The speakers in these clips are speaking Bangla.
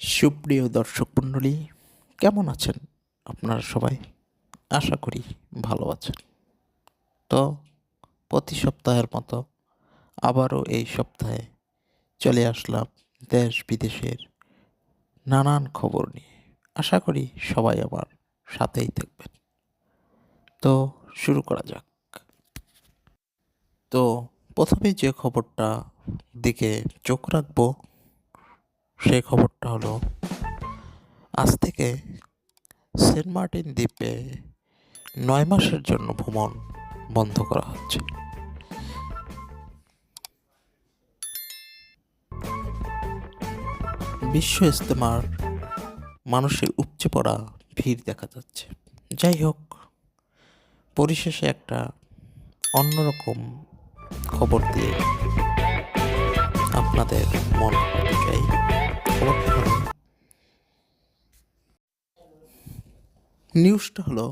সুপ্রিয় দর্শক মণ্ডলী, কেমন আছেন আপনারা সবাই? আশা করি ভালো আছেন। তো প্রতি সপ্তাহের মতো আবারও এই সপ্তাহে চলে আসলাম দেশ বিদেশের নানান খবর নিয়ে। আশা করি সবাই আমার সাথেই থাকবেন। তো শুরু করা যাক। তো প্রথমে যে খবরটা দিকে চোখ রাখবো সেই খবরটা হলো, আজ থেকে সেন্ট মার্টিন দ্বীপে 9 মাসের জন্য ভ্রমণ বন্ধ করা হচ্ছে। বিশ্ব ইজতেমার মানুষের উপচে পড়া ভিড় দেখা যাচ্ছে। যাই হোক, পরিশেষে একটা অন্যরকম খবর দিয়ে আপনাদের মন করতে চাই। খবরটা হলো, নিউজটা হলো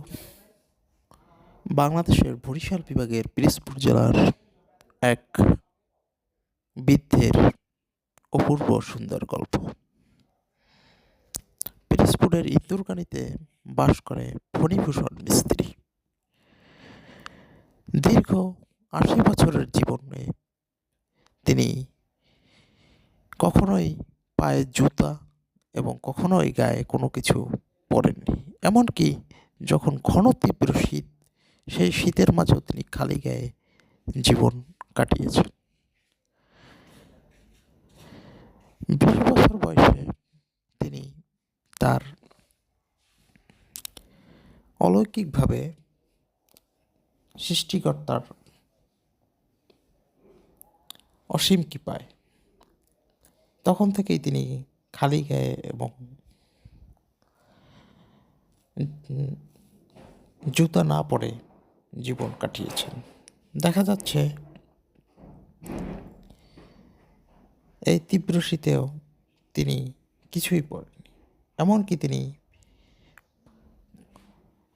বাংলাদেশের বরিশাল বিভাগের পিরোজপুর জেলার এক বৃদ্ধের অপূর্ব সুন্দর গল্প। পিরোজপুরের ইন্দুরকানীতে বাস করে ফণীভূষণ মিস্ত্রি। দীর্ঘ 80 বছরের জীবনে তিনি কখনোই পায়ে জুতা এবং কখনোই গায়ে কোনো কিছু পরেননি। এমনকি যখন ঘন তীব্র শীত, সেই শীতের মাঝেও তিনি খালি গায়ে জীবন কাটিয়েছেন। 20 বছর বয়সে তিনি তার অলৌকিকভাবে সৃষ্টিকর্তার অসীম কৃপায় তখন থেকেই তিনি খালি গায়ে এবং জুতা না পরে জীবন কাটিয়েছেন। দেখা যাচ্ছে এই তীব্র শীতেও তিনি কিছুই পরেননি। এমনকি তিনি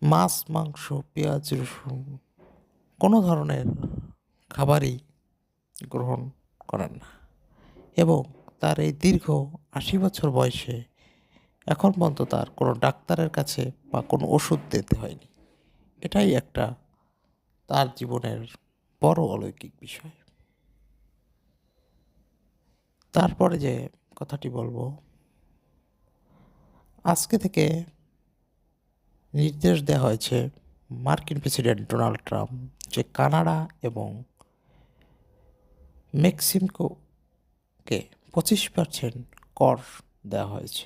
মাছ, মাংস, পেঁয়াজ, রসুন কোনো ধরনের খাবারই গ্রহণ করেন না। এবং তার এই দীর্ঘ 80 বছর বয়সে এখন পর্যন্ত তার কোনো ডাক্তারের কাছে বা কোনো ওষুধ দিতে হয়নি। এটাই একটা তার জীবনের বড় অলৌকিক বিষয়। তারপরে যে কথাটি বলবো, আজকে থেকে নির্দেশ দেওয়া হয়েছে মার্কিন প্রেসিডেন্ট ডোনাল্ড ট্রাম্প যে কানাডা এবং মেক্সিকোকে 25% কর দেওয়া হয়েছে।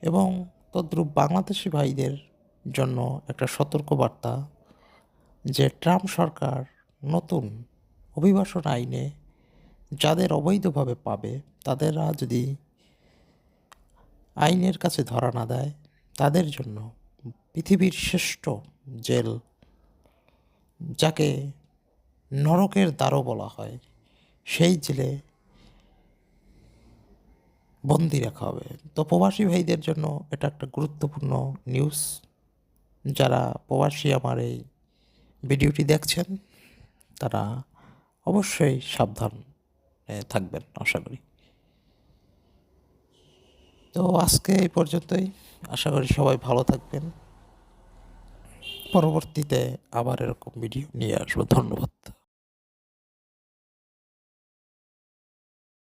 এবং তদ্রূপ বাংলাদেশি ভাইদের জন্য একটা সতর্কবার্তা যে ট্রাম্প সরকার নতুন অভিবাসন আইনে যাদের অবৈধভাবে পাবে, তাদেরা যদি আইনের কাছে ধরা না দেয়, তাদের জন্য পৃথিবীর শ্রেষ্ঠ জেল, যাকে নরকের দ্বারও বলা হয়, সেই জেলে বন্দি রাখা হবে। তো প্রবাসী ভাইদের জন্য এটা একটা গুরুত্বপূর্ণ নিউজ। যারা প্রবাসী আমার এই ভিডিওটি দেখছেন, তারা অবশ্যই সাবধান থাকবেন আশা করি। তো আজকে এই পর্যন্তই। আশা করি সবাই ভালো থাকবেন। পরবর্তীতে আবার এরকম ভিডিও নিয়ে আসবো। ধন্যবাদ।